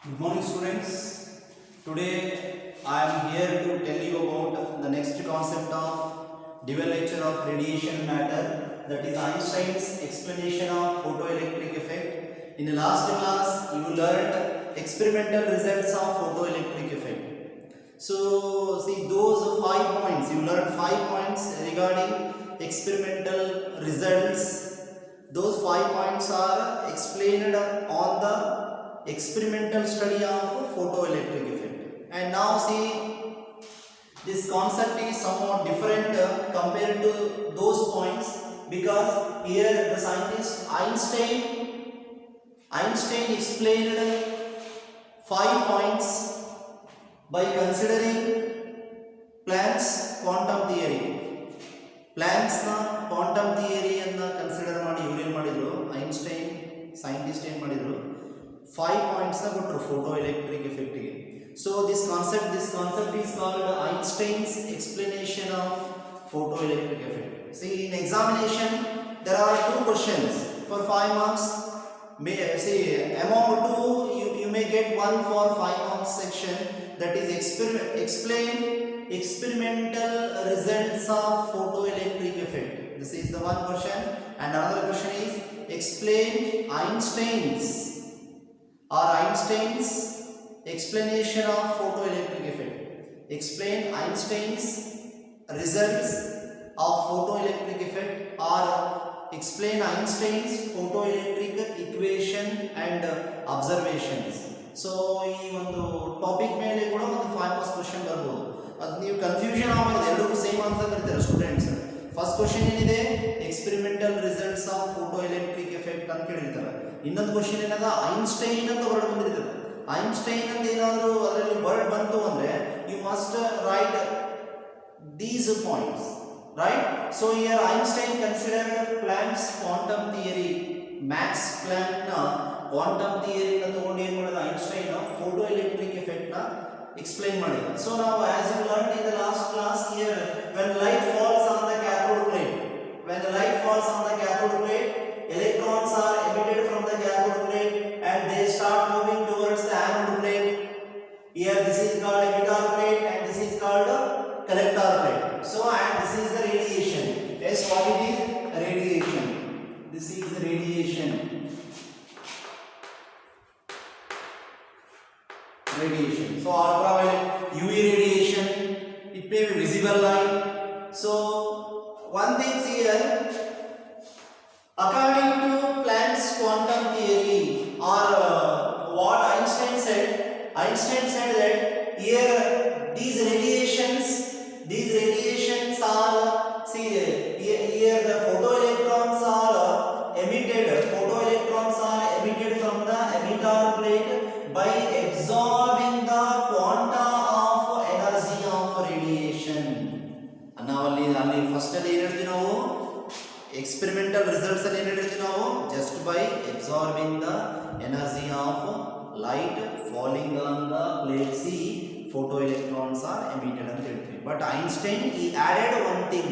Good morning, students. Today I am here to tell you about the next concept of dual nature of radiation matter, that is Einstein's explanation of photoelectric effect. In the last class you learned experimental results of photoelectric effect. So see those 5 points, you learned 5 points regarding experimental results. Those 5 points are explained on the experimental study of photoelectric effect. And now see, this concept is somewhat different compared to those points, because here the scientist Einstein explained 5 points by considering Planck's quantum theory. Planck's quantum theory ಅನ್ನು consider ಮಾಡಿ ಇವರು ಏನು ಮಾಡಿದ್ರು, Einstein scientist ಏನು ಮಾಡಿದ್ರು, 5 points ಕೊಟ್ಟರು photo electric ಎಫೆಕ್ಟ್ಗೆ. So this concept is called Einstein's explanation of photoelectric effect. See, in examination there are 2 questions for 5 marks. Among 2 you may get one for 5 marks section, that is explain experimental results of photoelectric effect. This is the one question. And another question is explain Einstein's explanation of photoelectric effect. Explain Einstein's results of photoelectric effect, or explain Einstein's photoelectric equation and observations. So ಈ ಒಂದು topic ಮೇಲೆ ಕೂಡ ಒಂದು 5 marks question ಬರಬಹುದು. ಅದು ನೀವು confusion ಆಗಬಾರದು, ಎಲ್ಲರೂ ಸೇಮ್ ಆನ್ಸರ್ ಬರ್ತಾರೆ ಸ್ಟೂಡೆಂಟ್ಸ್. ಫಸ್ಟ್ ಕ್ವೆಶ್ಚನ್ ಏನಿದೆ, experimental results of photo electric effect ಅಂತ ಕೇಳಿರ್ತಾರೆ. ಇನ್ನೊಂದು ಕ್ವೆಶ್ಚನ್ ಏನದ, ಐನ್ಸ್ಟೈನ್ ಅಂತ ವರ್ಡ್ ಬಂದಿರ್ತದೆ. ಐನ್ಸ್ಟೈನ್ ಅಂತ ಏನಾದರೂ ಅದರಲ್ಲಿ ವರ್ಡ್ ಬಂತು ಅಂದ್ರೆ you must write these points, right? So here Einstein considered Planck's quantum theory. Max Planck na quantum theory na ತಗೊಂಡು ಏನು ಮಾಡಿದ, Einstein photoelectric effect na explain ಮಾಡಿದ. So now as you learned in the last class, here when light falls on the cathode plate, electrons are emitted from the cathode plate and they start moving towards the anode plate. Here this is called emitter plate and this is called collector plate. So and this is the radiation. Yes, what it is? Radiation. This is the radiation. So ultraviolet, UV radiation, it may be visible light. So one thing here, according to Planck's quantum theory, or what Einstein said that here these radiations are, see here the photoelectrons are emitted from the emitter plate by absorbing the quanta of energy of radiation. ನಾವು ಅಲ್ಲಿ first ಅಲ್ಲಿ ಏನು ಹೇಳ್ತೀವಿ, ನಾವು experimental results ಅಲ್ಲಿ ಏನು ಹೇಳ್ತೀವಿ, ನಾವು just by absorbing the energy of light falling on the plate, see photoelectrons are emitted ಅಂತ ಹೇಳ್ತೀವಿ. But Einstein he added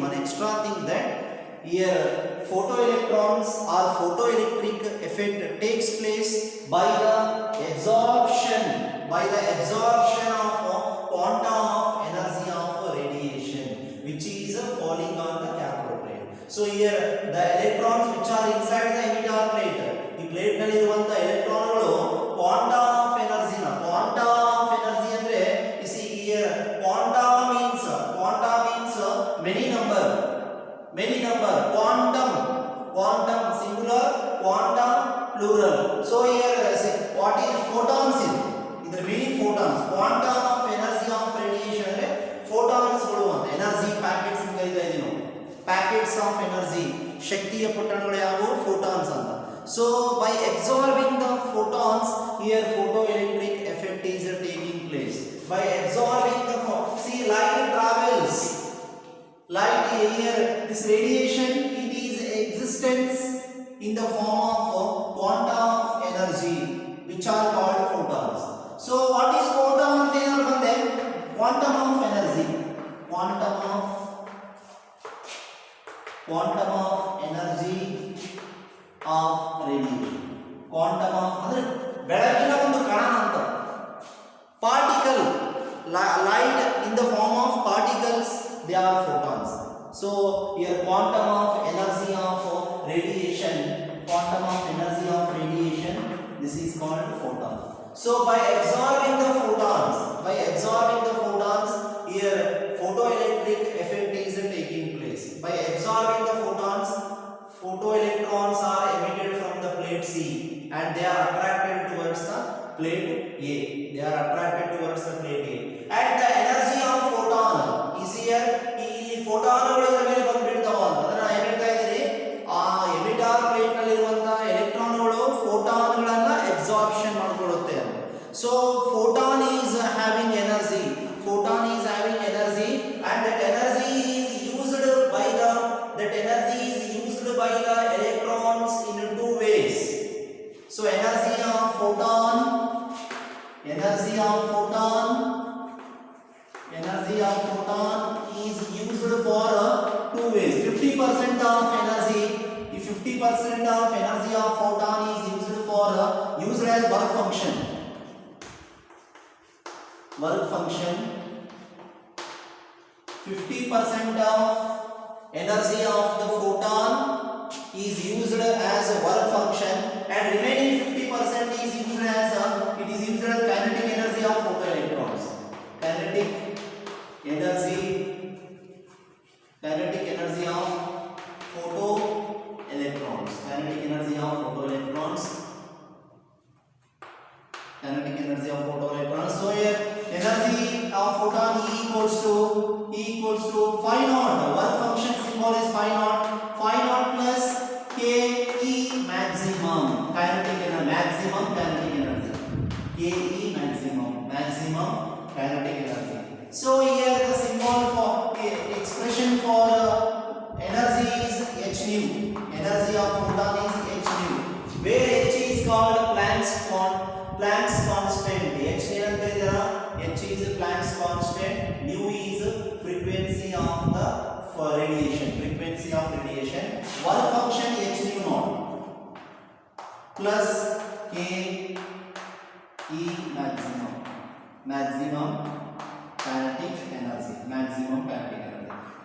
one extra thing, that here photoelectrons or photoelectric effect takes place by the absorption of quanta of energy of radiation which is falling on the cathode plate. So here the electrons which are inside the emitter plate, ಈ plate ನಲ್ಲಿ ಇರುವಂತ ಎಲೆಕ್ಟ್ರಾನ್ಗಳು quanta of energy ಅಂದ್ರೆ, you see here quanta means many number, quantum singular, quantum plural. So here say what is photons is, ಇದರ meaning photons. Quantum of energy of radiation ಅಂದ್ರೆ photons ಗಳು ಅಂತ, energy packets ಅಂತ ಕರೀತಾ ಇದೀವಿ ನಾವು. Packets of energy, ಶಕ್ತಿಯ ಪೊಟ್ಟಣಗಳು ಯಾವುವು, ಫೋಟಾನ್ಸ್ ಅಂತ. So by absorbing the photons, here photoelectric effect is taking place. By absorbing the see light travels, here this radiation, it is existence in the form of quanta of energy which are called photons. So what is photon ante enaru bande, quantum of energy, quantum of energy of radiation. Quantum of ಅಂದ್ರೆ ಬೆಳಕಿನ ಒಂದು ಕಣ ಅಂತ, So by absorbing the photons, here photoelectric effect is taking place. By absorbing the photons, photoelectrons are emitted from the plate C and they are attracted towards the plate A. And the energy of photon is here. ಈ ಫೋಟಾನ್ಗಳು ಇದರ ಮೇಲೆ ಬಂದು ಬೀಳ್ತಾವ ಅಂತ ಅಂದ್ರೆ ನಾನು ಹೇಳ್ತಾ ಇದ್ದೀನಿ, ಆ ಎಮಿಟರ್ ಪ್ಲೇಟ್ ನಲ್ಲಿ ಇರುವಂತಹ ಎಲೆಕ್ಟ್ರಾನ್ಗಳು ಫೋಟಾನ್ಗಳನ್ನ ಅಬ್ಸಾರ್ಪ್ಷನ್ ಮಾಡಿಕೊಳ್ಳುತ್ತೆ ಅಂತ. So photon is having energy and that energy is used by the electrons in two ways. So energy of photon is used for two ways. 50% of energy of photon is used as work function. 50% of energy of the photon is used as a work function and remaining 50% is used as kinetic energy of photoelectrons. Kinetic energy of photoelectrons. So here energy of photon E equals to phi naught. Work function symbol is phi naught plus Ke maximum kinetic energy. Ke maximum kinetic energy. So here the symbol for expression for energy is h nu. Energy of photon is h nu, where h is called Planck's constant. H is Planck's constant. Nu is frequency of the radiation. Work function h nu naught plus K E maximum kinetic energy.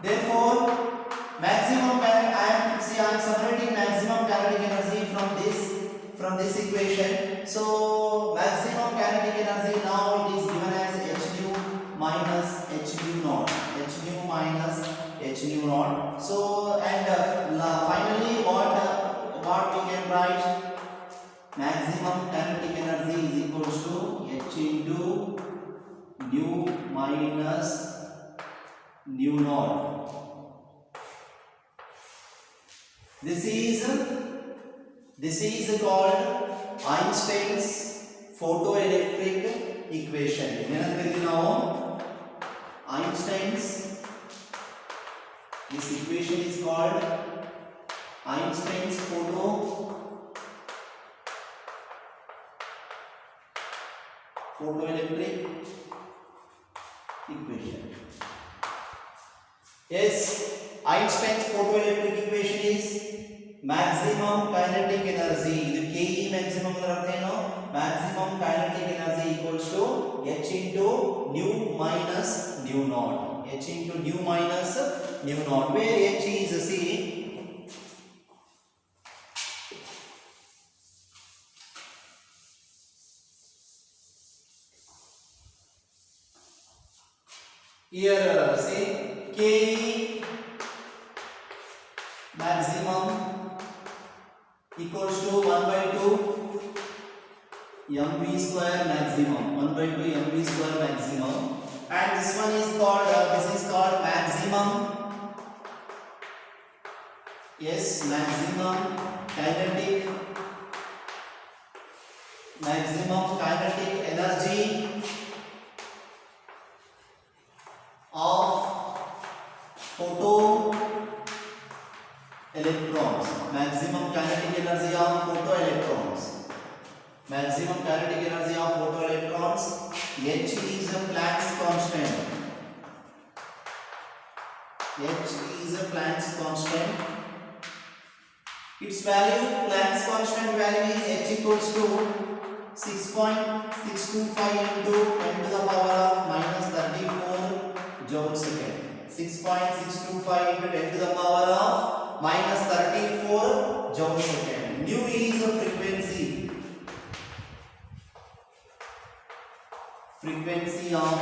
Therefore I am separating maximum kinetic energy from this equation. So maximum kinetic energy now it is given as h nu minus h nu naught. So and finally what we can write, maximum kinetic energy is equals to h into nu minus nu naught. This is called Einstein's photoelectric equation. This equation is called Einstein's photoelectric equation. Yes, Einstein's photoelectric equation is maximum kinetic energy. The Ke maximum maximum kinetic energy equals to h into nu minus nu naught. Where h is here Ke maximum equals to 1/2 mv square maximum. And this one is called maximum kinetic energy of photoelectrons. Maximum kinetic energy of photoelectrons. H is a Planck's constant. Its value, Planck's constant value is h equals to 6.625 into 10 to the power of minus 34 joule second. 6.625 into 10 to the power of minus 34 joule second. Nu is a frequency. frequency of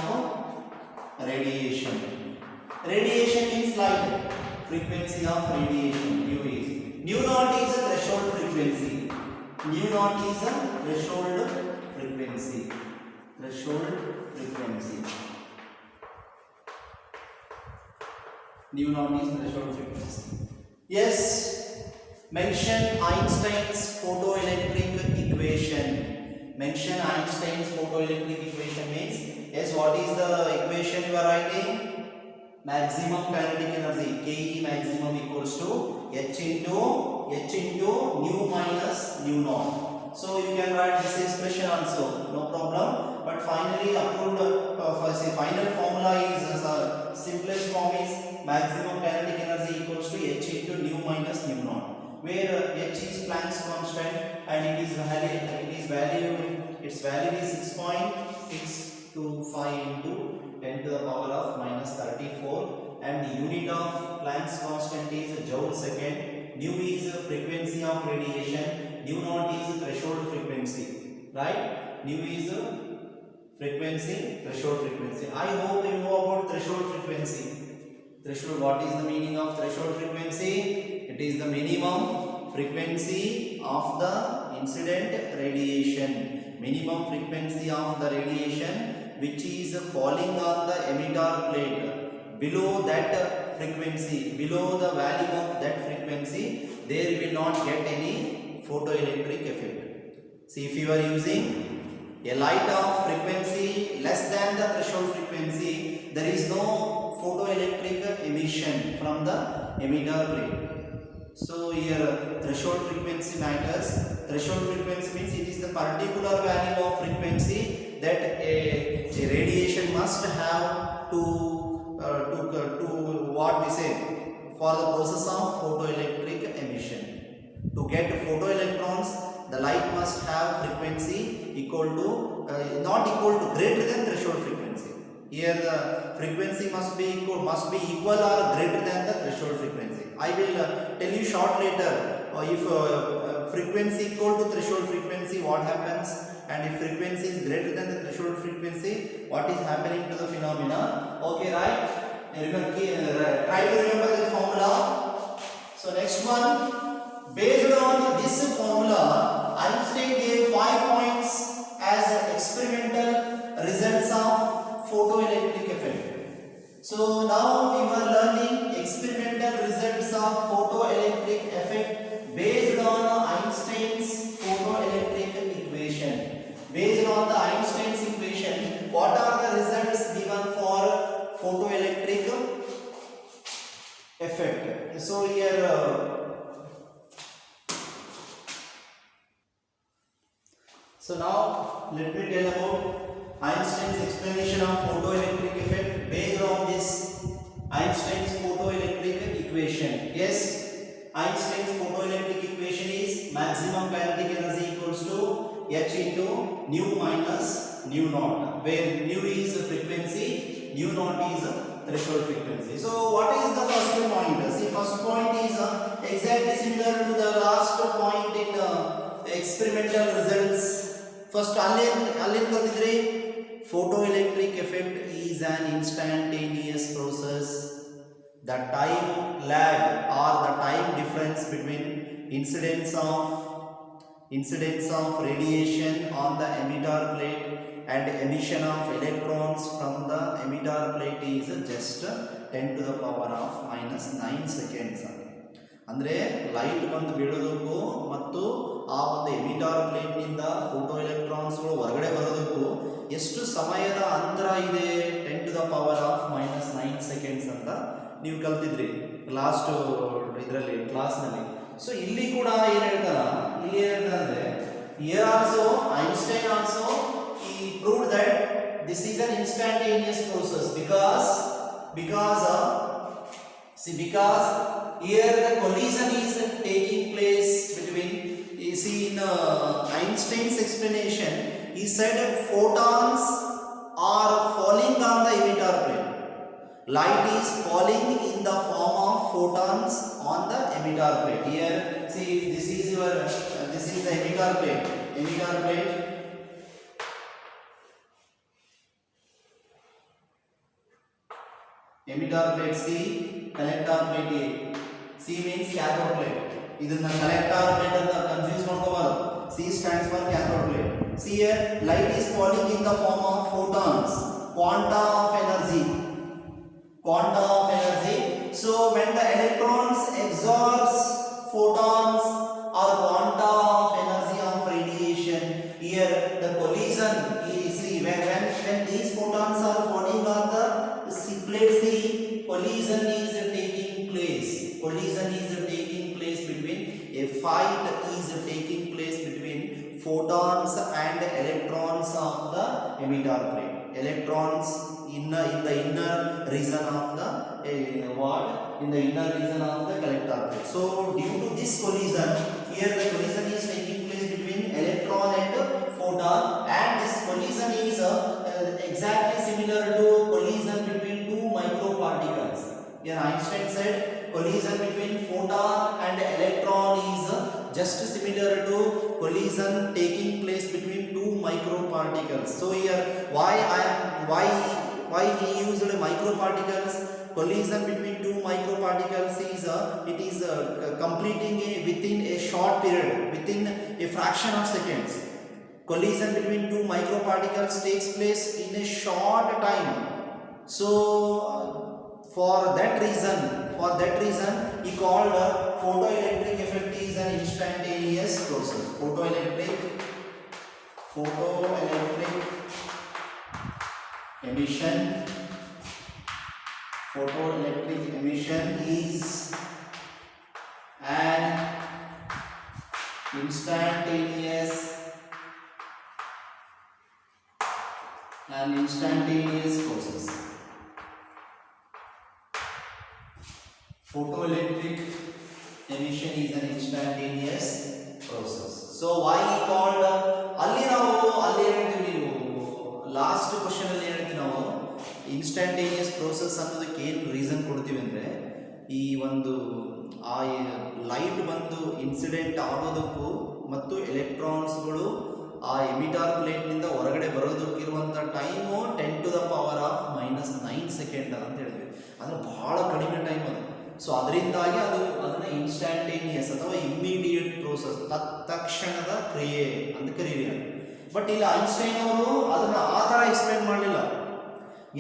radiation. Radiation means light. Frequency of radiation nu is nu naught is a threshold frequency. Nu naught is a threshold frequency. Threshold frequency. Nu naught is threshold frequency. Yes. Mention Einstein's photoelectric equation. Mention Einstein's photoelectric equation means, yes, what is the equation you are writing? Maximum kinetic energy, Ke maximum equals to H into nu minus nu naught. So you can write this expression also, no problem. But finally approved, final formula is simplest form is maximum kinetic energy equals to H into nu minus nu naught, where H is Planck's constant and its value is 6.625 into 10 to the power of minus 34, and the unit of Planck's constant is joule second. Nu is frequency of radiation, nu naught is threshold frequency, right? Nu is frequency, threshold frequency. I hope you know about threshold frequency. Threshold, what is the meaning of threshold frequency? It is the minimum frequency of the incident radiation. Minimum frequency of the radiation which is falling on the emitter plate. Below that frequency, below the value of that frequency, there will not get any photoelectric effect. See, if you are using a light of frequency less than the threshold frequency, there is no photoelectric emission from the emitter plate. So here threshold frequency matters. Threshold frequency means it is the particular value of frequency that a radiation must have to what we say for the process of photoelectric emission. To get photoelectrons, the light must have frequency equal to not equal to greater than threshold frequency. Here the frequency must be equal or greater than the threshold frequency. I will tell you short later if frequency equal to threshold frequency what happens, and if frequency is greater than the threshold frequency what is happening to the phenomena. Okay, right? Remember, try to remember the formula. So next one, based on this formula, Einstein gave 5 points as experimental results of photoelectric effect. So now we were learning experimental results of photoelectric effect based on Einstein's photoelectric equation. Based on the Einstein's equation, what are the results given for photoelectric effect? So here so now let me tell about Einstein's explanation of photoelectric effect based on this Einstein's photoelectric equation. Yes, Einstein's photoelectric equation is maximum kinetic energy equals to H into nu minus nu naught, where nu is a frequency, nu naught is a threshold frequency. So what is the first point? See, first point is exactly similar to the last point in experimental results. First, photoelectric effect is an instantaneous process. The time lag or the time difference between incidence of radiation on the emitter plate and emission of electrons from the emitter plate is just 10 to the power of minus 9 seconds. ಅಂದರೆ light ಬಂದು ಬೀಳೋದಕ್ಕೂ ಮತ್ತು ಆ ಒಂದು emitter ಪ್ಲೇಟ್ನಿಂದ photo ಎಲೆಕ್ಟ್ರಾನ್ಸ್ಗಳು ಹೊರಗಡೆ ಬರೋದಕ್ಕೂ ಎಷ್ಟು ಸಮಯದ ಅಂತರ ಇದೆ, 10 to the power of minus 9 seconds ಅಂತ ನೀವು ಕಲ್ತಿದ್ರಿ ಲಾಸ್ಟ್ ಇದರಲ್ಲಿ ಕ್ಲಾಸ್ನಲ್ಲಿ. ಸೊ ಇಲ್ಲಿ ಕೂಡ ಏನು ಹೇಳ್ತಾರೆ here also Einstein also he proved that this is an instantaneous process because here the collision is taking place between, you see in Einstein's explanation he said that photons are falling on the emitter plate. Light is falling in the form of photons on the emitter plate. Here see, if this is the emitter plate. emitter plate C, collector plate A. C means cathode plate. ಇದನ್ನ collector plate ಅಂತ confuse ಮಾಡ್ಕೋಬಾರದು. C stands for cathode plate. See here, light is falling in the form of photons, quanta of energy. Quanta of energy. So when the electrons absorbs photons or quanta of energy of radiation, here the collision is when these photons are falling on the plate C, collision is taking place. Collision is taking place between a fight is taking place between photons and electrons of the emitter plate. Electrons in the inner region of the in the inner region of the collector plate. So due to this collision, here the collision is taking place between electron and photon, and this collision is exactly similar to collision between two microparticles. Here Einstein said collision between photon and electron is just similar to collision taking place between two microparticles. So here why he used microparticles? Collision between two microparticles is it is completing within a short period, within a fraction of seconds. Collision between two microparticles takes place in a short time. So for that reason he called photoelectric effect is an instantaneous process. Photoelectric emission is an instantaneous process. Photoelectric emission is an instantaneous process. So why he called ಅಲ್ಲಿ ಹೇಳ್ತೀವಿ ನೀವು last question ಅಲ್ಲಿ ಹೇಳ್ತೀವಿ ನಾವು instantaneous process ಅನ್ನೋದಕ್ಕೆ ಏನು reason ಕೊಡ್ತೀವಿ ಅಂದರೆ ಈ ಒಂದು ಆ ಲೈಟ್ ಬಂದು ಇನ್ಸಿಡೆಂಟ್ ಆಗೋದಕ್ಕೂ ಮತ್ತು ಎಲೆಕ್ಟ್ರಾನ್ಸ್ಗಳು ಆ ಎಮಿಟಾರ್ ಪ್ಲೇಟ್ನಿಂದ ಹೊರಗಡೆ ಬರೋದಕ್ಕಿರುವಂಥ ಟೈಮು 10⁻⁻⁹ ಸೆಕೆಂಡ್ ಅಂತ ಹೇಳಿದ್ವಿ. ಅಂದರೆ ಭಾಳ ಕಡಿಮೆ ಟೈಮ್ ಅದು. ಸೊ ಅದರಿಂದಾಗಿ ಅದನ್ನು ಇನ್ಸ್ಟಂಟೇನಿಯಸ್ ಅಥವಾ ಇಮ್ಮಿಡಿಯೇಟ್ ಪ್ರೋಸೆಸ್, ತತ್ಕ್ಷಣದ ಕ್ರಿಯೆ ಅಂತ ಕರೀರಿ. ಬಟ್ ಇಲ್ಲಿ ಐನ್ಸ್ಟೈನ್ ಅವರು ಅದನ್ನು ಆ ಥರ ಎಕ್ಸ್ಪ್ಲೇನ್ ಮಾಡಲಿಲ್ಲ.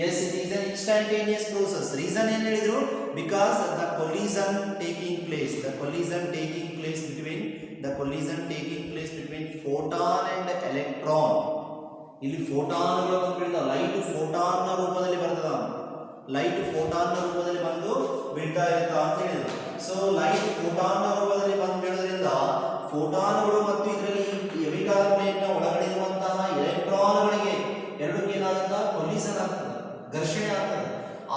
Yes, it is an instantaneous process. Reason ಏನು ಹೇಳಿದರು? Because the collision taking place between photon and electron. ಇಲ್ಲಿ ಫೋಟಾನ್ಗಳು ಅಂತ ಲೈಟ್ ಫೋಟಾನ್ನ ರೂಪದಲ್ಲಿ ಬರ್ತದ, ಲೈಟ್ ಫೋಟಾನ್ನ ರೂಪದಲ್ಲಿ ಬಂದು ಬೀಳ್ತಾ ಇರುತ್ತಾ ಅಂತ ಹೇಳಿದ್ರು. ಸೊ ಲೈಟ್ ಫೋಟಾನ್ನ ರೂಪದಲ್ಲಿ ಬಂದು ಬೀಳೋದ್ರಿಂದ ಫೋಟಾನ್ಗಳು ಮತ್ತು ಇದರಲ್ಲಿ ಎಮಿಟರ್ ಪ್ಲೇಟ್ನ ಒಳಗಡೆ ಇರುವಂತಹ ಎಲೆಕ್ಟ್ರಾನ್ಗಳಿಗೆ ಎರಡಕ್ಕೆ ಏನಾಗುತ್ತಾ ಕೊಲಿಷನ್ ಆಗ್ತದೆ, ಘರ್ಷಣೆ ಆಗ್ತದೆ.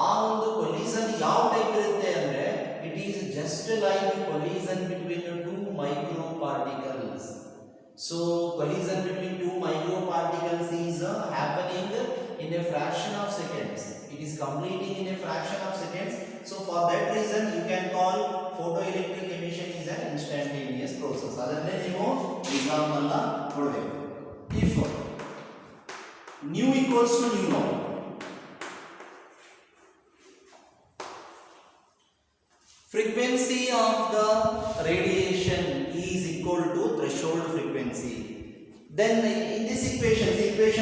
ಆ ಒಂದು ಕೊಲಿಷನ್ ಯಾವ ಟೈಪ್ ಇರುತ್ತೆ ಅಂದ್ರೆ it is just like collision between two micro particles. So collision between two microparticles is happening in a fraction of seconds. It is completing in a fraction of seconds. So for that reason you can call photoelectric emission is an instantaneous process. Adanne neevu exam alla kodbeku. If nu equals to nu naught, frequency of the radiation is equal to threshold frequency. Then in this equation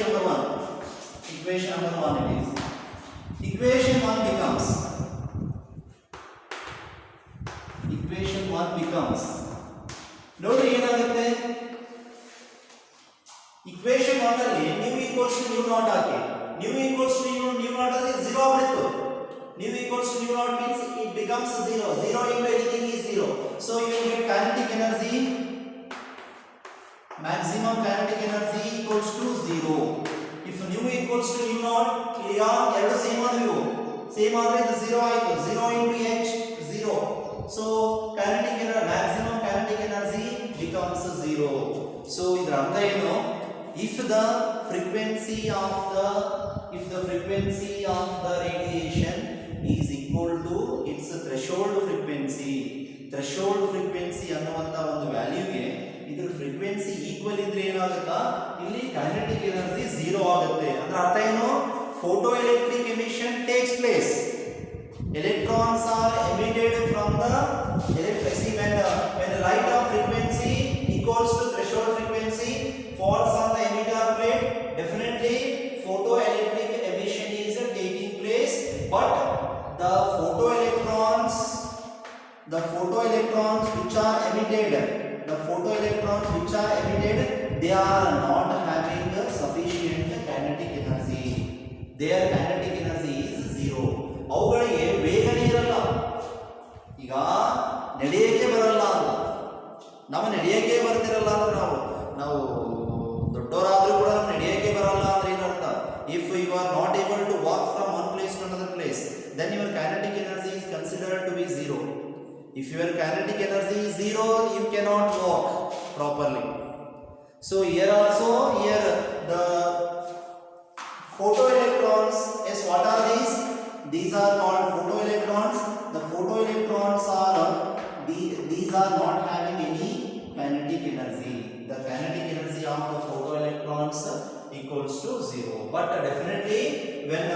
number 1 it is equation 1 becomes ನೋಡಿ ಏನಾಗುತ್ತೆ, equation 1 ಅಲ್ಲಿ nu equals to nu naught hockey, nu equals to nu naught ಅಂದ್ರೆ 0 ಆಗ್ಬಿಡ್ತು. Nu equals to nu naught means it becomes 0 into anything is 0. So you will get kinetic energy, maximum kinetic energy equals to 0. If nu equals to nu naught, here ಎರಡು same ಆದ್ವು, same ಆದ್ರೆ ಇದು 0 ಆಯ್ತು. 0 into h 0. So maximum kinetic energy becomes 0. So ಇದರ ಅರ್ಥ ಏನು? If the frequency of the radiation is equal to its threshold frequency ಅನ್ನುವಂತ ಒಂದು ವ್ಯಾಲ್ಯೂಗೆ ಇದರ ಫ್ರೀಕ್ವೆನ್ಸಿ ಈಕ್ವಲ್ ಇದ್ರೆ ಏನಾಗುತ್ತಾ, ಇಲ್ಲಿ ಕೈನೆಟಿಕ್ ಎನರ್ಜಿ 0 ಆಗುತ್ತೆ. ಅದರ ಅರ್ಥ ಏನು? Photo electric emission takes place. electrons are emitted from the electricity when the light of frequency equals to threshold frequency falls on the emitter plate, definitely photoelectric emission is taking place, but the photoelectrons which are emitted, they are not having sufficient kinetic energy. Their kinetic energy is zero. ಅವುಗಳಿಗೆ ವೇಗನೇ ಇರಲ್ಲ. ಈಗ ನಡೆಯಕ್ಕೆ ಬರಲ್ಲ ಅಂತ, ನಾವು ನಡೆಯಕ್ಕೆ ಬರ್ತಿರಲ್ಲ ಅಂದ್ರೆ ನಾವು ದೊಡ್ಡವರಾದ್ರೂ ಕೂಡ ನಡೆಯಕ್ಕೆ ಬರಲ್ಲ ಅಂದ್ರೆ ಏನರ್ಥ? If you are not able to walk from one place to another place, then your kinetic energy is considered to be zero. If your kinetic energy is zero, you cannot walk properly. So here also, the photoelectrons, yes, what are these? These are called photoelectrons. The photoelectrons are these are not having any kinetic energy. The kinetic energy of the photoelectrons equals to zero. But definitely when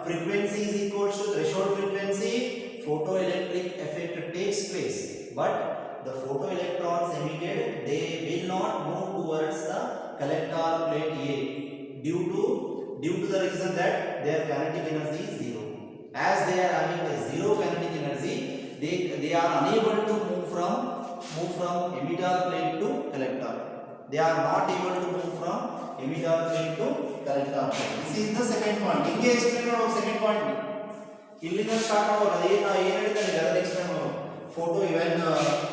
frequency is equals to threshold frequency, photoelectric effect takes place. But the photoelectrons emitted, they will not move towards the collector plate A due to the reason that their kinetic energy is zero. As they are having a zero kinetic energy, they are unable to move from emitter plate to collector. They are not able to move from emitter plate to collector plate. This is the second point. Inge explain about second point. Illinda start ಮಾಡೋದು ಏನು ಹೇಳ್ತಾರೆ ಅದನ್ನ explain ಮಾಡೋದು. Photo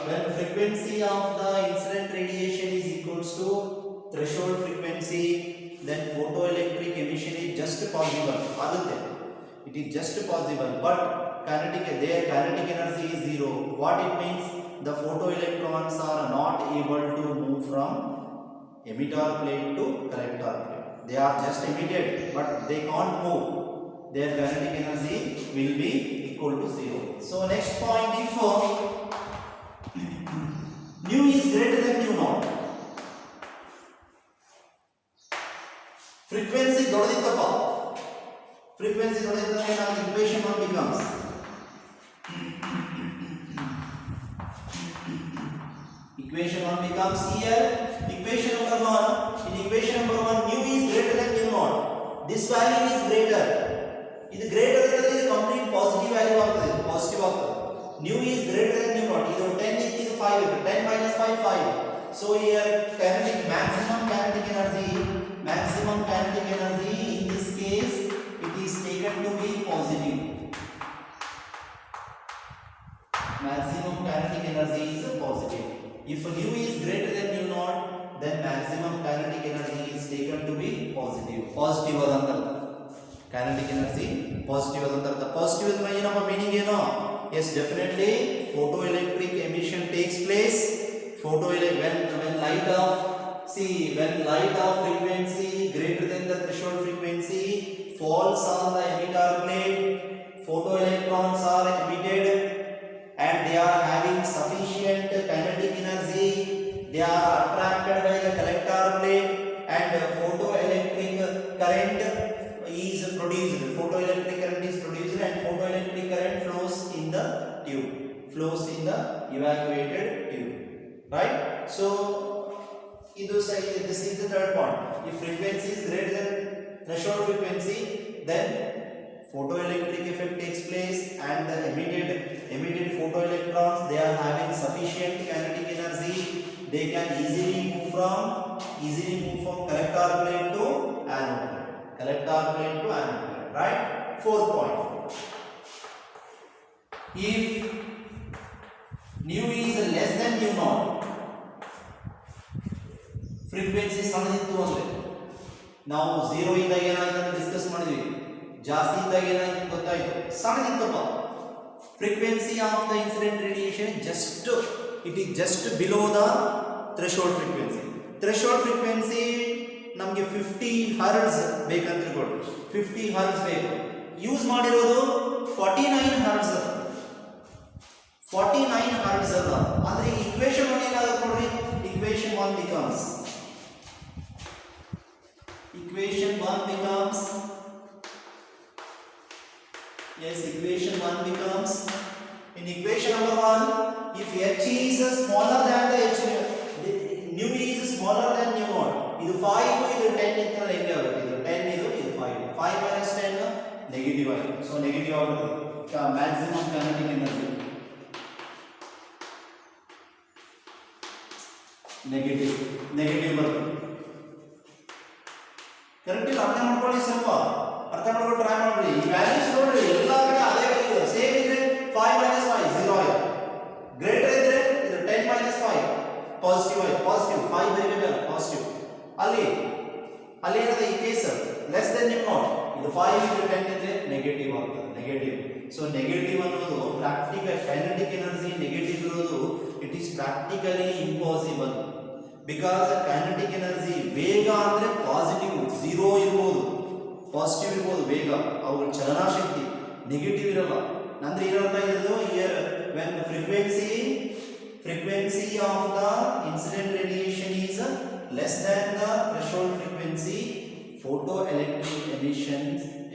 when frequency of the incident radiation is equals to threshold frequency, then photoelectric emission is just possible. ಆಗುತ್ತೆ. It is just possible, but their kinetic energy is zero. What it means? The photoelectrons are not able to move from emitter plate to collector plate. They are just emitted, but they can't move. Their kinetic energy will be equal to zero. So next point, if nu is greater than nu naught, frequency ದೊಡ್ಡದಿತ್ತಪ್ಪ, frequency ದೊಡ್ಡದಿದ್ದರೆ ನಾವು equation 1 becomes here equation number 1. In equation number 1, nu is greater than nu naught. This value is greater. ಇದು greater than ಇದು complete positive value ಆಗ್ತದೆ, positive ಆಗ್ತದೆ. Nu is greater than nu naught. ಇದು 10 ಇದು 5, 10 minus 5 5. So here maximum kinetic energy in this case it is taken to be positive. Maximum kinetic energy is positive. If nu is greater than nu naught, then maximum kinetic energy is taken to be positive. Positive adanತ kinetic energy positive adanತ. Positive ಅಂದ್ರೆ ಏನಪ್ಪ meaning ಏನು? Yes, definitely photoelectric emission takes place. When light of frequency greater than the threshold frequency falls on the emitter plate, photoelectrons are emitted and they are having sufficient kinetic energy. They are attracted by the collector plate and photoelectric current is produced. Photoelectric current is produced and photoelectric current flows in the evacuated tube. Right? So this is the third point. If frequency is greater than threshold frequency, then photoelectric effect takes place and the emitted photoelectrons, they are having sufficient kinetic energy. They can easily move from collector plate to anode plate. Right? Fourth point. If nu is less than nu naught, frequency ಸಣ್ಣದಿತ್ತು ಅಂದ್ರೆ ನಾವು 0 ಇಂದ ಏನಾಯ್ತು ಅಂತ discuss ಮಾಡಿದ್ವಿ, ಜಾಸ್ತಿ ಇದ್ದಾಗ ಏನಾಯ್ತು ಗೊತ್ತಾಯ್ತು, ಸಣ್ಣದಿತ್ತಪ್ಪ. frequency of the incident radiation it is just below the threshold frequency. Threshold frequency ನಮಗೆ 50 ಹರ್ಟ್ಜ್ ಬೇಕಂತ ತಿಳ್ಕೊಳ್ಳಿ. 50 ಹರ್ಟ್ಜ್ ಬೇಕು, ಯೂಸ್ ಮಾಡಿರೋದು 49 ಹರ್ಟ್ಜ್. 49 ಹರ್ಟ್ಜ್ ಅಲ್ಲ ಅಂದ್ರೆ ಈಕ್ವೇಷನ್ 1 ಏನಾಗುತ್ತೆ ನೋಡ್ರಿ. equation 1 becomes yes, equation 1 becomes equation number 1, if h is smaller than the h nu is smaller than nu naught, ಇದು 5 ಇದು 10 ಇತ್ತು ಹೆಂಗೆ ಆಗುತ್ತೆ, ಇದು 10 ಇದು 5 5 minus 10 ನೆಗೆಟಿವ್ ಆಗಿದೆ. ಸೊ ನೆಗೆಟಿವ್ ಆಗುತ್ತೆ ಮ್ಯಾಕ್ಸಿಮಮ್ ಕೈನೆಟಿಕ್ ಎನರ್ಜಿ ನೆಗೆಟಿವ್ ಬರುತ್ತೆ. ಕರೆಕ್ಟ್ ಇಲ್ಲ, ಅರ್ಥ ಮಾಡ್ಕೊಳ್ಳಿ, ಸ್ವಲ್ಪ ಅರ್ಥ ಮಾಡ್ಕೊಂಡು ಟ್ರೈ ಮಾಡ್ರಿ. ಈ ವ್ಯಾಲ್ಯೂಸ್ ನೋಡ್ರಿ ಎಲ್ಲ ಕಡೆ ಅದೇ ಬರ್ತದೆ. ಸೇಮ್ ಇದ್ರೆ 5 minus 5 0 ಆಯ್ತು, ಗ್ರೇಟರ್ ಇದ್ರೆ ಇದು 10 minus 5 ಪಾಸಿಟಿವ್ ಆಯ್ತು, ಪಾಸಿಟಿವ್ 5 ಬರೀಬೇಕು ಪಾಸಿಟಿವ್. ಅಲ್ಲಿ ಏನಾದ್ರೆ ಈ ಕೇಸ್ ಲೆಸ್ ದೆನ್ ನಿಮ್ ನಾಟ್, ಇದು 5 ಇದು 10 ಇದ್ರೆ ನೆಗೆಟಿವ್ ಆಗ್ತದೆ, ನೆಗೆಟಿವ್. ಸೊ ನೆಗೆಟಿವ್ ಅನ್ನೋದು ಪ್ರಾಕ್ಟಿಕಲ್ ಕೈನೆಟಿಕ್ ಎನರ್ಜಿ ನೆಗೆಟಿವ್ ಇರೋದು it is practically impossible. Because kinetic energy ವೇಗ ಅಂದ್ರೆ ಪಾಸಿಟಿವ್ 0 ಇರ್ಬೋದು, ಪಾಸಿಟಿವ್ ಇರ್ಬೋದು ವೇಗ, ಅವ್ರ ಚಲನಾಶಕ್ತಿ ನೆಗೆಟಿವ್ ಇರಲ್ಲ. ಅಂದ್ರೆ ಏನರ್ಥ ಇರೋದು here when frequency of the incident radiation is less than the threshold frequency, photoelectric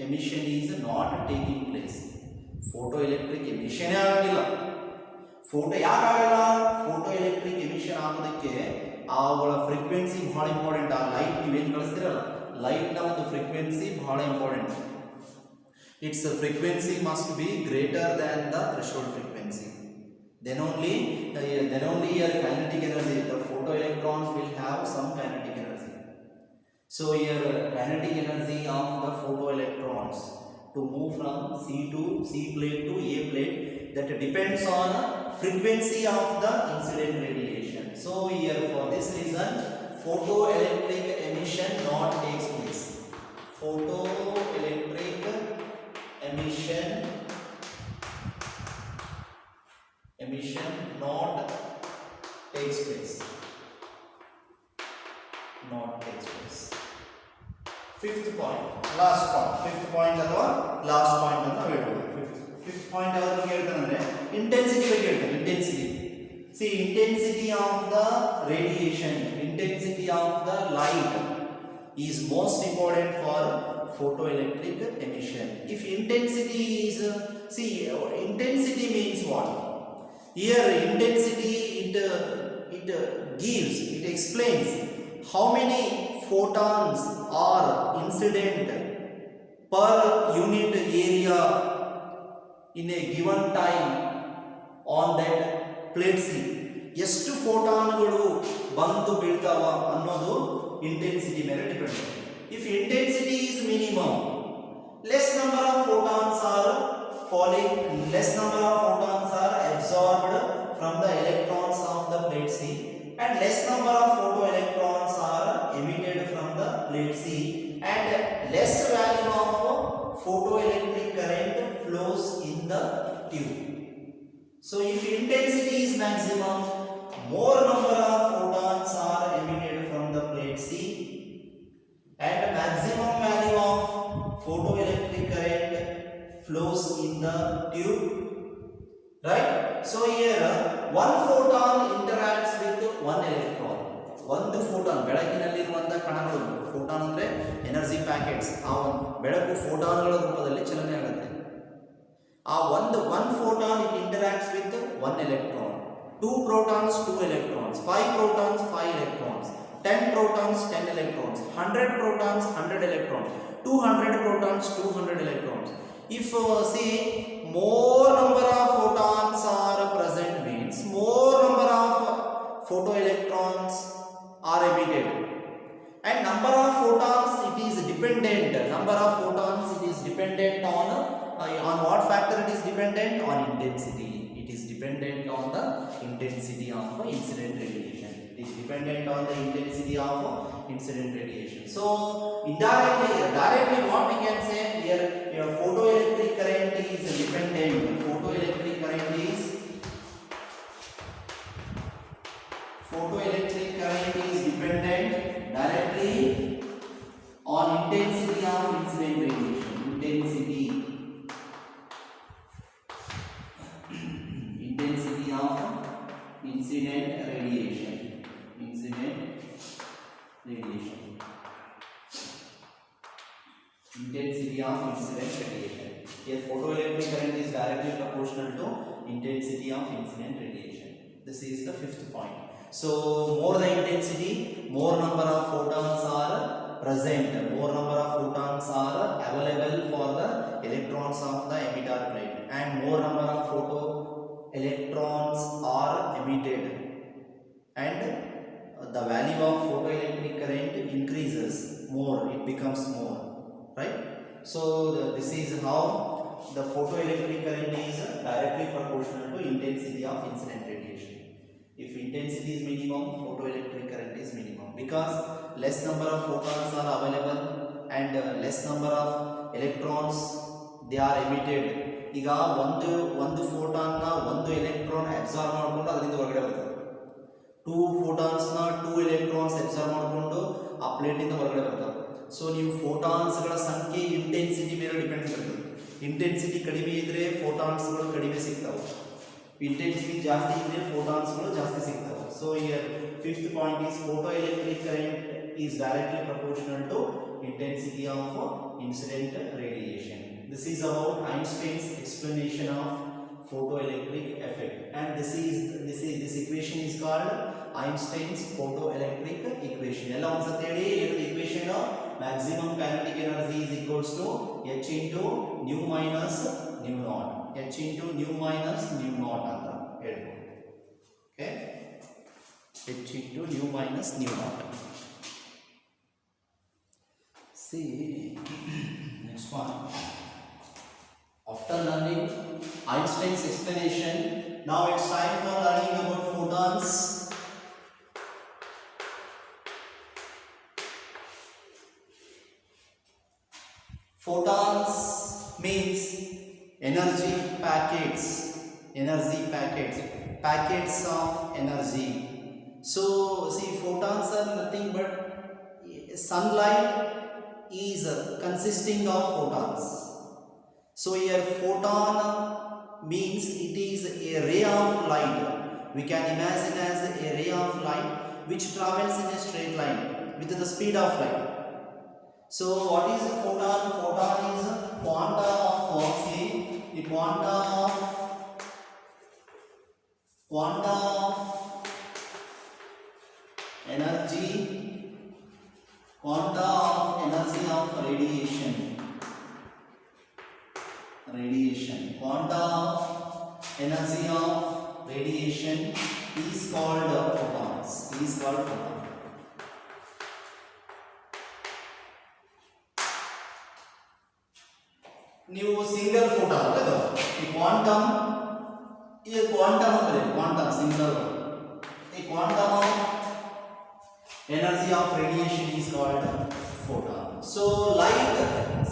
emission is not taking place. Photoelectric emission ಆಗಿಲ್ಲ. ಫೋಟೋ ಯಾಕಾಗಲ್ಲ? ಫೋಟೋ ಎಲೆಕ್ಟ್ರಿಕ್ ಎಮಿಷನ್ ಆಗೋದಕ್ಕೆ ಅವುಗಳ ಫ್ರೀಕ್ವೆನ್ಸಿ ಬಹಳ ಇಂಪಾರ್ಟೆಂಟ್. ಆ ಲೈಟ್ ನೀವೇನು ಕಳಿಸ್ತಿರಲ್ಲ, ಲೈಟ್ ನ ಒಂದು ಫ್ರೀಕ್ವೆನ್ಸಿ ಬಹಳ important. its frequency must be greater than the threshold frequency. Then only your kinetic energy, the photoelectrons will have some kinetic energy. So your kinetic energy of the photoelectrons to move from C plate to A plate, that depends on frequency of the incident radiation. So here for this reason photoelectric emission not takes place. Photoelectric emission not takes place. Fifth point, last point. Fifth point ಅಥವಾ last point ಅಂತ ಹೇಳ್ಬೋದು. Fifth point ಯಾವ್ದ್ರ ಬಗ್ಗೆ ಹೇಳ್ತಾನೆ ಅಂದ್ರೆ intensity ಬಗ್ಗೆ ಹೇಳ್ತಾನೆ. Intensity, see intensity of the radiation, intensity of the light is most important for photoelectric emission. If intensity is intensity means what? Here intensity it explains how many photons are incident per unit area in a given time on that plate C. ಎಷ್ಟು ಫೋಟಾನ್ಗಳು ಬಂದು ಬೀಳ್ತಾವ ಅನ್ನೋದು intensity ಮೇಲೆ depend. If intensity is minimum, less number of photons are falling, less number of photons are absorbed from the electrons of the plate C, and less number of photoelectrons are emitted from the plate C, and less value of photoelectric current flows in the tube. So if intensity is maximum, more number of photons are emitted from the plate C, and maximum value of photoelectric current flows in the tube, right? So here one photon interacts with one electron. ಒಂದು photon, ಬೆಳಕಿನಲ್ಲಿರುವಂತಹ ಕಣಗಳು, photon ಅಂದ್ರೆ energy packets, ಆ ಒಂದು ಬೆಳಕು ಫೋಟಾನ್ಗಳ ರೂಪದಲ್ಲಿ ಚಲನೆ ಆಗುತ್ತೆ. ಆ ಒಂದು photon it interacts with one electron, 2 protons 2 electrons, 5 protons 5 electrons, 10 protons 10 electrons, 100 protons 100 electrons, 200 protons 200 electrons. If see more number of photons are present means more number of photoelectrons are emitted, and number of photons it is dependent on what factor it is dependent? On intensity. It is dependent on the intensity of incident radiation. It is dependent on the intensity of incident radiation. So directly what we can say here, your photoelectric current is dependent. Photoelectric current is dependent directly on intensity of incident radiation. Intensity of incident radiation. Intensity of incident radiation. Here photoelectric current is directly proportional to intensity of incident radiation. This is the fifth point. So more the intensity, more number of photons are present, more number of photons are available for the electrons of the emitter plate, and more number of photo electrons are emitted, and the value of photoelectric current increases more, it becomes more, right? So this is how the photoelectric current is directly proportional to intensity of incident radiation. If intensity is minimum, photoelectric current is minimum, because less number of photons are available and less number of electrons they are emitted. ಈಗ ಒಂದು ಫೋಟಾನ್ನ ಒಂದು electron absorb ಮಾಡಿಕೊಂಡು ಅದರಿಂದ ಹೊರಗಡೆ ಬರ್ತದೆ, 2 ಫೋಟಾನ್ಸ್ನ 2 electrons absorb ಮಾಡಿಕೊಂಡು ಆ ಪ್ಲೇಟಿಂದ ಹೊರಗಡೆ ಬರ್ತವೆ. ಸೊ ನೀವು ಫೋಟಾನ್ಸ್ಗಳ ಸಂಖ್ಯೆ ಇಂಟೆನ್ಸಿಟಿ ಮೇಲೆ ಡಿಪೆಂಡ್ ಇರ್ತದೆ. ಇಂಟೆನ್ಸಿಟಿ ಕಡಿಮೆ ಇದ್ದರೆ ಫೋಟಾನ್ಸ್ಗಳು ಕಡಿಮೆ ಸಿಗ್ತವೆ, ಇಂಟೆನ್ಸಿಟಿ ಜಾಸ್ತಿ ಇದ್ದರೆ ಫೋಟಾನ್ಸ್ಗಳು ಜಾಸ್ತಿ ಸಿಗ್ತವೆ. So here fifth point is photoelectric current is directly proportional to intensity of incident radiation. This is about Einstein's explanation of photoelectric effect, and this equation is called Einstein's photoelectric equation. ಎಲ್ಲ ಒಂದ್ಸತಿ ಹೇಳಿ ಏನು equation, maximum kinetic energy is equals to h into nu minus nu naught, h into nu minus nu naught ಅಂತ ಹೇಳ್ಬೋದು. Okay, h into nu minus nu naught. See next one. After learning Einstein's explanation, now it's time for learning about photons. Photons means energy packets of energy. So see, photons are nothing but sunlight is consisting of photons. So here photon means it is a ray of light. We can imagine as a ray of light which travels in a straight line with the speed of light. So what is a photon? Photon is a quanta of, say, the quanta of energy, quanta of energy of radiation, quanta of energy of radiation is called photons, ನೀವು single photon ಅಲ್ಲ, ಈ quantum ಅಂದ್ರೆ quantum single, ಈ quantum of energy of radiation is called photon. So light,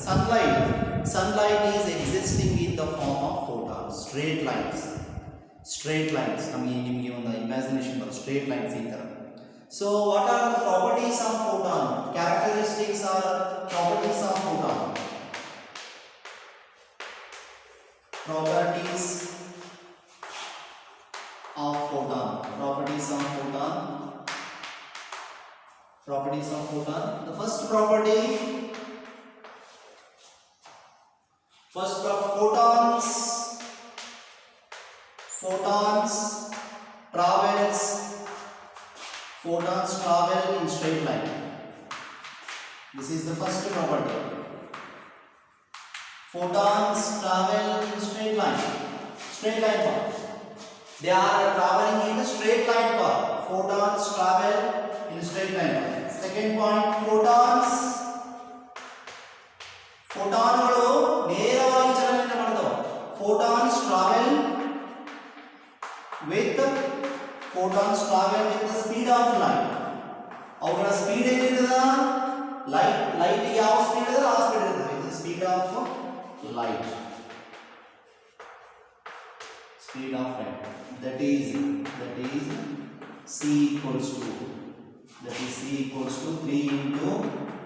sunlight is existing in the form of photons, straight lines. ನಿಮಗೆ ಒಂದು imagination ಬರುತ್ತೆ, straight lines ಈ ತರ. So what are the properties of photon? Characteristics are properties of photon. Properties of photon. The first property, photons travel in straight line. This is the first property. Photons travel in straight line path. They are traveling in a straight line path. Photons travel in a straight line path. Second point, photonಗಳು ನೇರವಾಗಿ ಚಲನೆ ಮಾಡ್ತವೆ. Photons travel with the speed of light. ಅವುಗಳ speed ಏನಿರ್ತದ, light ಯಾವ speed ಇದೆ ಆ speed ಇರ್ತದೆ, with the speed of light. That is c equals to 3 into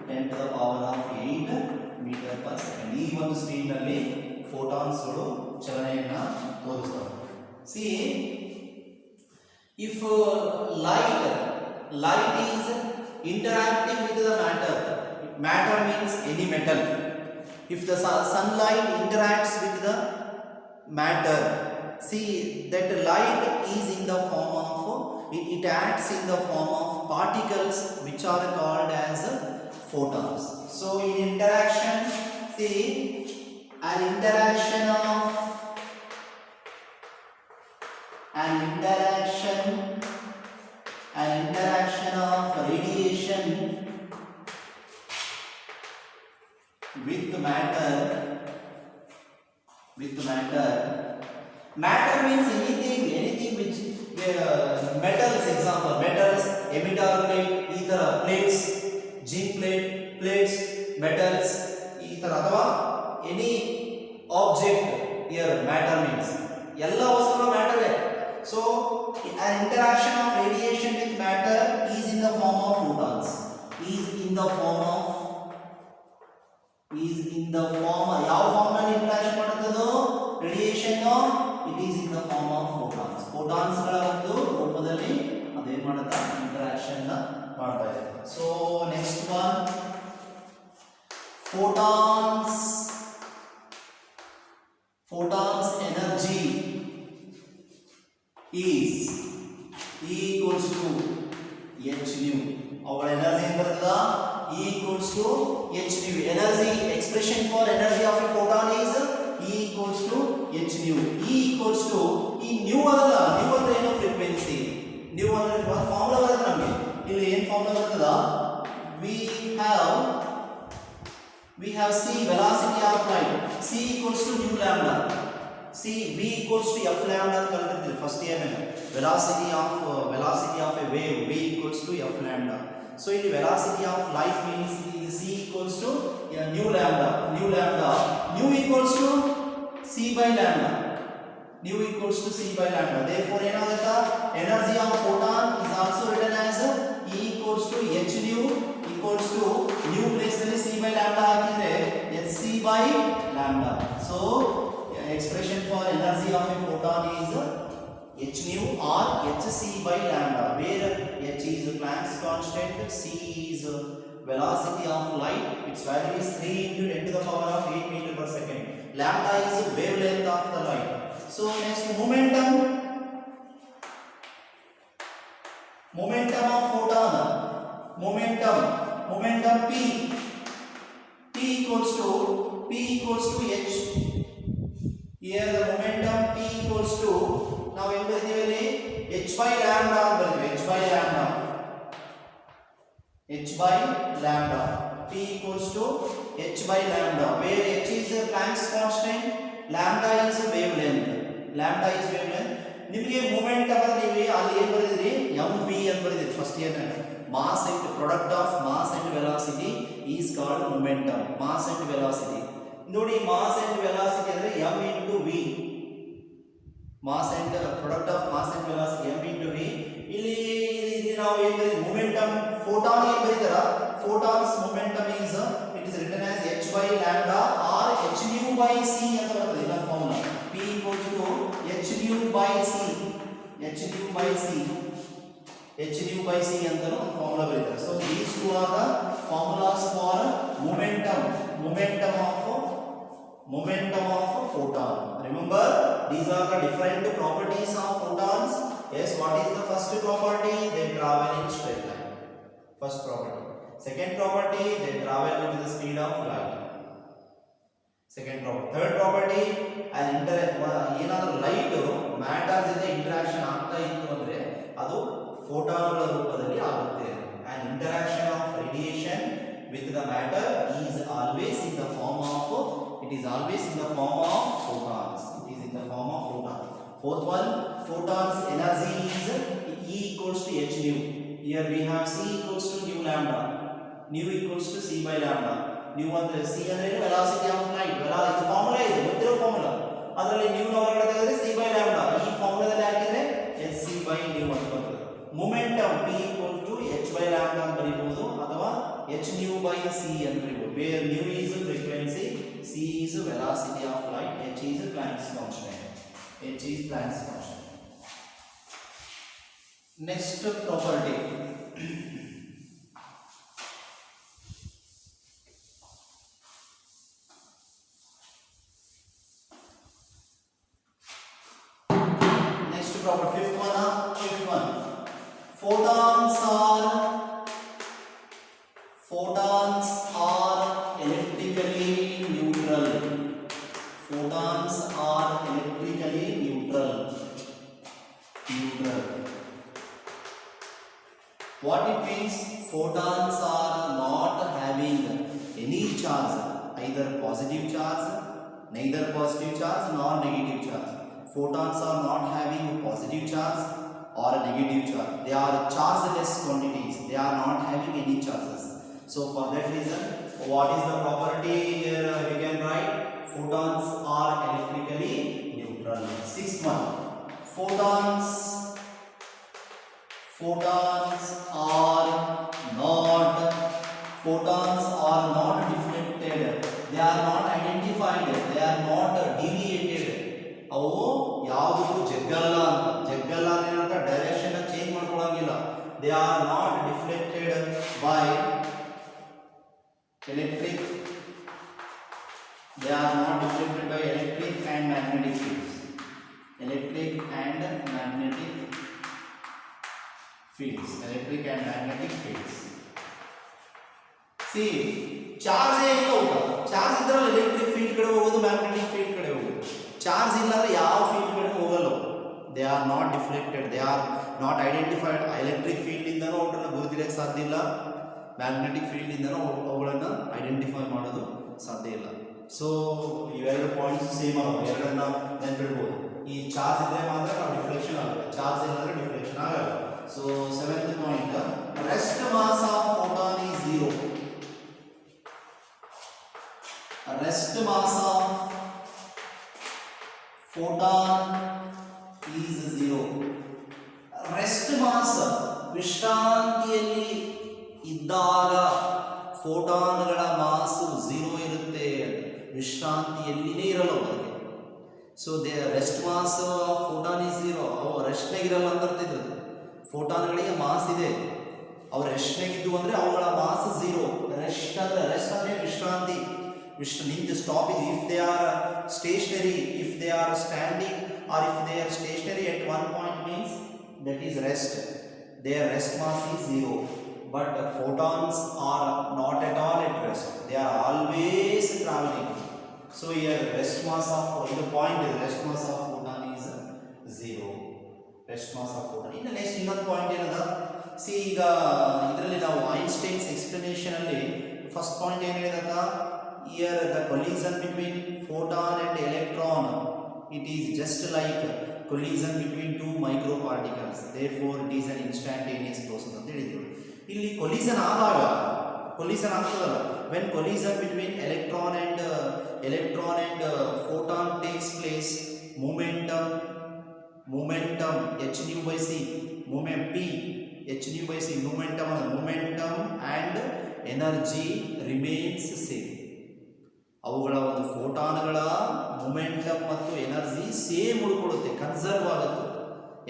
10 to the power of 8 meter per second. ಈ ಒಂದು ಸ್ಪೀಡ್ ನಲ್ಲಿ ಫೋಟಾನ್ಸ್ ಗಳು ಚಲನೆಯನ್ನು ತೋರಿಸ್ತವೆ. See, if light is interacting with the matter means any metal. If the sunlight interacts with the matter, see that light is in the form of, it acts in the form of particles which are called as photons. So in interaction, see an interaction of radiation with matter. Matter means anything which metals, example metals, emitter plate, ether plates, zinc plates, metals, ether अथवा any object here matter means ಎಲ್ಲ ವಸ್ತುಗಳು matter है. So an interaction of radiation with matter is in the form of photons. ಯಾವ form ನಲ್ಲಿ interaction ಮಾಡುತ್ತದೋ radiation, it is in the form of photons. Photons ಗಳ ಒಂದು ರೂಪದಲ್ಲಿ ಅದೇನ್ ಮಾಡುತ್ತೆ, ಇಂಟರಾಕ್ಷನ್ ಮಾಡ್ತಾ ಇದೆ. So next one, photons energy is equals to h nu. our energy ಏನು ಬರ್ತದ, E equals to h nu. Energy, expression for energy of a photon is E equals to h nu. E equals to, ಈ nu ಅದಲ್ಲ, nu ಅಂದ್ರೆ ಏನು, frequency. nu ಅಂದ್ರೆ formula ಬರುತ್ತೆ ನಮಗೆ. ಇಲ್ಲಿ ಏನು ಫಾರ್ಮುಲಾ ಬರ್ತದ, we have c, velocity of light, c equals to nu lambda. c, v equals to f lambda ಅಂತ ಕಲಿತಿರ್ತೀವಿ ಫಸ್ಟ್ ಇಯರ್ ನಲ್ಲಿ. velocity of a wave, v equals to f lambda. So in the velocity of light means c equals to nu lambda. Nu equals to c by lambda. Therefore ಏನಾಗುತ್ತೆ, energy of photon is also written as E equals to h nu equals to nu place ನಲ್ಲಿ c by lambda ಹಾಕಿದ್ರೆ hc by lambda. So expression for energy of a photon is h nu or hc by lambda, where h is Planck's constant, c is velocity of light, its value is 3 into 10 to the power of 8 meter per second. Lambda is wavelength of the light. So next, momentum of photon, momentum p equals to h. Here the momentum p equals to, ನಾವು ಏನು ಬರೆದಿದ್ದೇವೆ ಇಲ್ಲಿ, h by lambda ಅಂತ ಬರೆದಿದ್ದೇವೆ. h by lambda p equals to h by lambda, where h is Planck's constant, lambda is wavelength. ನಿಮಗೆ moment ಅಂದ್ರೆ ನೀವು ಅಲ್ಲಿ ಏನು ಬರೆದಿದ್ರಿ, mv ಅಂತ ಬರೆದಿದ್ರಿ ಫಸ್ಟ್ ಇಯರ್ ನಲ್ಲಿ. Mass and product of mass and velocity is called momentum. Mass and velocity ನೋಡಿ, ಮಾಸ್ ಅಂಡ್ ವೆಲಾಸಿಟಿ ಅಂದ್ರೆ m into v, mass and product of mass and velocity m into v. ಇಲ್ಲಿ ನಾವು ಏನು ಬರೆದಿದ್ವಿ, momentum photon ಏನು ಬರೀತಾರ, photons momentum is, it is written as h by lambda or h nu by c ಅಂತ ಬರ್ತದೆ ಇನ್ನೊಂದು formula. p equals to h nu by c ಅಂತ ಒಂದು ಫಾರ್ಮುಲಾ ಬರೀತಾರೆ. So these two are the formulas for momentum of photon. Remember, these are the different properties of photons. Yes, what is the first property? They travel in straight line. First property. Second property, they travel with the speed of light. Second property. Third property, ಏನಾದರೂ light matter ಜೊತೆ interaction ಆಗ್ತಾ ಇತ್ತು ಅಂದ್ರೆ ಅದು ಫೋಟಾನ್ಗಳ ರೂಪದಲ್ಲಿ ಆಗುತ್ತೆ. An interaction of radiation with the matter is always in the form of photons. Fourth one, photons energy is E equals to h nu. Here we have c equals to nu lambda, nu equals to c by lambda. Nu ಅಂದ್ರೆ c ಅಂದ್ರೆ velocity of light, ಇದು formula ಇದೆ, ಗೊತ್ತಿರೋ formula. ಅದರಲ್ಲಿ nu ನ ಹೊರಗಡೆ ತೆಗೆದ್ರೆ c by lambda, ಈ ಫಾರ್ಮುಲಾದಲ್ಲಿ ಹಾಕಿದ್ರೆ hc by nu ಅಂತ ಬರ್ತದೆ. Momentum p equal to h by lambda ಅಂತ ಬರೀಬಹುದು, ಅಥವಾ h nu by c ಅಂತ ಬರೀಬಹುದು, where nu is frequency, c is velocity of light, h is Planck's constant. Next property, photons are electrically neutral. Photons are electrically neutral. What it means? Photons are not having any charge, either positive charge, neither positive charge nor negative charge. Photons are not having positive charge or a negative charge. They are chargeless quantities. They are not having any charges. So for that reason, what is the property here we can write? Photons are electrically neutral. Sixth one, photons are not deflected. They are not identified. They are not deviated. ಅವು ಯಾವುದಕ್ಕೂ ಜಗ್ಗಲ್ಲ ಏನಂತ direction change ಮಾಡ್ಕೊಳ್ಳಂಗಿಲ್ಲ. They are not deflected by electric. They are not deflected by electric and magnetic fields. Electric and magnetic fields. See, charge ಏನು ಹೋಗೋದು? Charge ಇದ್ರಲ್ಲಿ electric field ಕಡೆ ಹೋಗೋದು, ಮ್ಯಾಗ್ನೆಟಿಕ್ ಫೀಲ್ಡ್ ಕಡೆ ಹೋಗೋದು. ಚಾರ್ಜ್ ಇಲ್ಲಾಂದ್ರೆ ಯಾವ ಫೀಲ್ಡ್ ಕಡೆ ಹೋಗಲ್ಲ. They are not deflected. They are not identified. Electric field ಇಂದನೂ ಅವುಗಳನ್ನ ಗುರುತಿಡಕ್ಕೆ ಸಾಧ್ಯ ಇಲ್ಲ, ಮ್ಯಾಗ್ನೆಟಿಕ್ ಫೀಲ್ಡ್ ಇಂದನೂ ಅವುಗಳನ್ನ ಐಡೆಂಟಿಫೈ ಮಾಡೋದು ಸಾಧ್ಯ ಇಲ್ಲ. ಸೊ ಇವೆರಡು ಪಾಯಿಂಟ್ಸ್ ಸೇಮ್ ಆಗುತ್ತೆ, ಎರಡನ್ನ ನೆನ್ಪಿಡ್ಬೋದು. ಈ ಚಾರ್ಜ್ ಇದ್ರೆ ಮಾತ್ರ ನಾವು ಡಿಫ್ಲೆಕ್ಷನ್ ಆಗುತ್ತೆ, ಚಾರ್ಜ್ ಇಲ್ಲಾಂದ್ರೆ ಡಿಫ್ಲೆಕ್ಷನ್ ಆಗಲ್ಲ. So seventh point, rest mass of photon is zero. Rest mass of photon is zero. Rest mass ವಿಶ್ರಾಂತಿಯಲ್ಲಿ ಇದ್ದಾಗ ಫೋಟಾನ್ಗಳ ಮಾಸು ಝೀರೋ ಇರುತ್ತೆ, ವಿಶ್ರಾಂತಿಯಲ್ಲಿನೇ ಇರಲ್ಲ ಅವರಿಗೆ. So the rest mass of photon is zero. ಅವು ರೆಸ್ಟ್ನಾಗ ಇರಲ್ಲ ಅಂತ ಅರ್ತಿದ್ರು. ಫೋಟಾನ್ಗಳಿಗೆ ಮಾಸ್ ಇದೆ, ಅವು ರೆಸ್ಟ್ನಾಗಿದ್ದು ಅಂದರೆ ಅವುಗಳ ಮಾಸ್ ಝೀರೋ. ರೆಸ್ಟ್ ಅಂದರೆ ವಿಶ್ರಾಂತಿ. Means stopping. If they are stationary, if they are standing, or if they are stationary at one point, means that is rest. Their rest mass is zero. But photons are not at all at rest. They are always traveling. So here rest mass of the point is rest mass of photon is zero. Rest mass of photon. In the next ಇನ್ನೊಂದು point ಏನದ? C ಈಗ ಇದರಲ್ಲಿ ನಾವು Einstein's explanation ಅಲ್ಲಿ first point ಏನು ಹೇಳಿದಾಗ, here the collision between photon and electron, it is just like collision between two microparticles, therefore it is an instantaneous process ಅಂತ ಹೇಳಿದ್ರು. ಇಲ್ಲಿ collision ಆದಾಗ ಆಗ್ತದಲ್ಲ, when collision between electron and photon takes place, momentum h nu by c, moment p h nu by c, momentum and energy remains same. ಅವುಗಳ ಒಂದು ಫೋಟಾನ್ಗಳ momentum ಮತ್ತು energy same ಉಳ್ಕೊಳ್ಳುತ್ತೆ, ಕನ್ಸರ್ವ್ ಆಗುತ್ತೆ.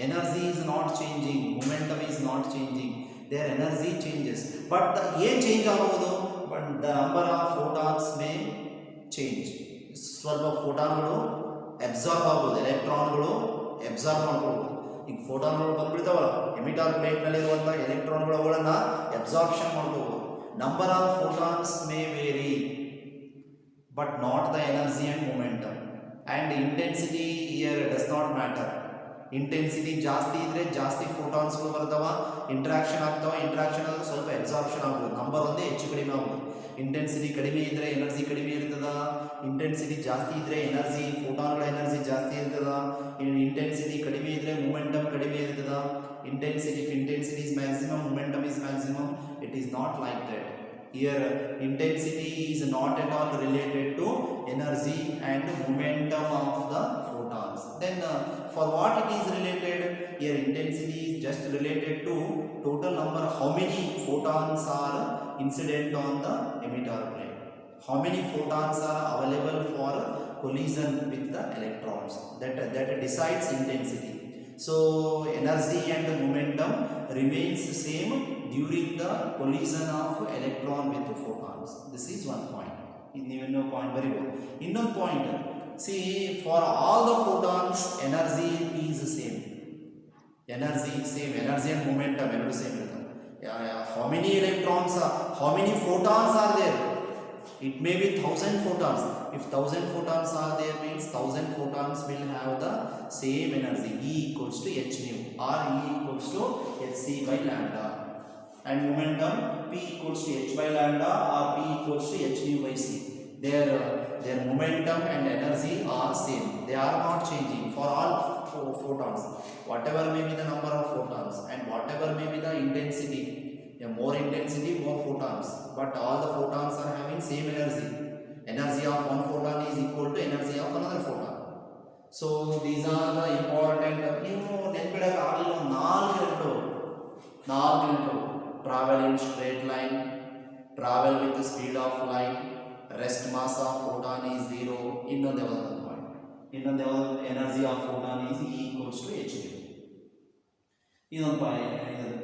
Energy is not changing, momentum is not changing, there energy changes. But ಏನು change ಆಗ್ಬೋದು? But the number of photons may change. ಸ್ವಲ್ಪ ಫೋಟಾನ್ಗಳು ಅಬ್ಸಾರ್ಬ್ ಆಗ್ಬೋದು, ಎಲೆಕ್ಟ್ರಾನ್ಗಳು ಅಬ್ಸಾರ್ಬ್ ಮಾಡ್ಕೊಳ್ಬೋದು. ಈಗ ಫೋಟಾನ್ಗಳು ಬಂದ್ಬಿಡ್ತಾವಲ್ಲ, ಎಮಿಟಾರ್ ಪ್ಲೇಟ್ನಲ್ಲಿರುವಂಥ ಎಲೆಕ್ಟ್ರಾನ್ಗಳು ಅವುಗಳನ್ನು ಅಬ್ಸಾರ್ಪ್ಷನ್ ಮಾಡ್ಕೋಬೋದು. Number of photons may vary, but not the energy and momentum. And intensity here does not matter. Intensity ಜಾಸ್ತಿ ಇದ್ರೆ ಜಾಸ್ತಿ ಫೋಟಾನ್ಸ್ಗಳು ಬರ್ತಾವ, ಇಂಟ್ರಾಕ್ಷನ್ ಆಗ್ತಾವ, ಇಂಟ್ರಾಕ್ಷನ್ ಆದ್ರೆ ಸ್ವಲ್ಪ ಅಬ್ಸಾರ್ಪ್ಷನ್ ಆಗ್ಬೋದು, ನಂಬರ್ ಒಂದೇ ಹೆಚ್ಚು ಕಡಿಮೆ ಆಗ್ಬೋದು. ಇಂಟೆನ್ಸಿಟಿ ಕಡಿಮೆ ಇದ್ರೆ ಎನರ್ಜಿ ಕಡಿಮೆ ಇರ್ತದ, ಇಂಟೆನ್ಸಿಟಿ ಜಾಸ್ತಿ ಇದ್ರೆ ಎನರ್ಜಿ ಫೋಟಾನ್ಗಳ ಎನರ್ಜಿ ಜಾಸ್ತಿ ಇರ್ತದ, ಇಂಟೆನ್ಸಿಟಿ ಕಡಿಮೆ ಇದ್ರೆ ಮೊಮೆಂಟಮ್ ಕಡಿಮೆ ಇರ್ತದ. Intensity, if intensity is maximum, momentum is maximum. It is not like that. Here intensity is not at all related to energy and momentum of the photons. Then for what it is related? Here intensity is just related to total number, how many photons are incident on the emitter plane, how many photons are available for collision with the electrons. That decides intensity. So energy and momentum remains same during the collision of electron with the photons. This is one point. ಇನ್ನೊಂದು point very good. ಇನ್ನೊಂದು point, see, for all the photons energy is same. Energy and momentum ಎರಡು same ಇರ್ತದೆ. how many electrons are, how many photons are there? It may be 1000 photons. If 1000 photons are there, means 1000 photons will have the same energy. E equals to h nu, or E equals to hc by lambda. And momentum P equals to h by lambda, or P equals to h nu by c. Their momentum and energy are same. They are not changing for all photons. Whatever may be the number of photons and whatever may be the intensity, more intensity, more photons, but all the photons are having same energy. Energy of one photon is equal to energy of another photon. So these are the important. Travel in straight line, travel with the speed of light, rest mass of photon is 0. Innonde energy of photon is E equals to h nu. ಇದೊಂದು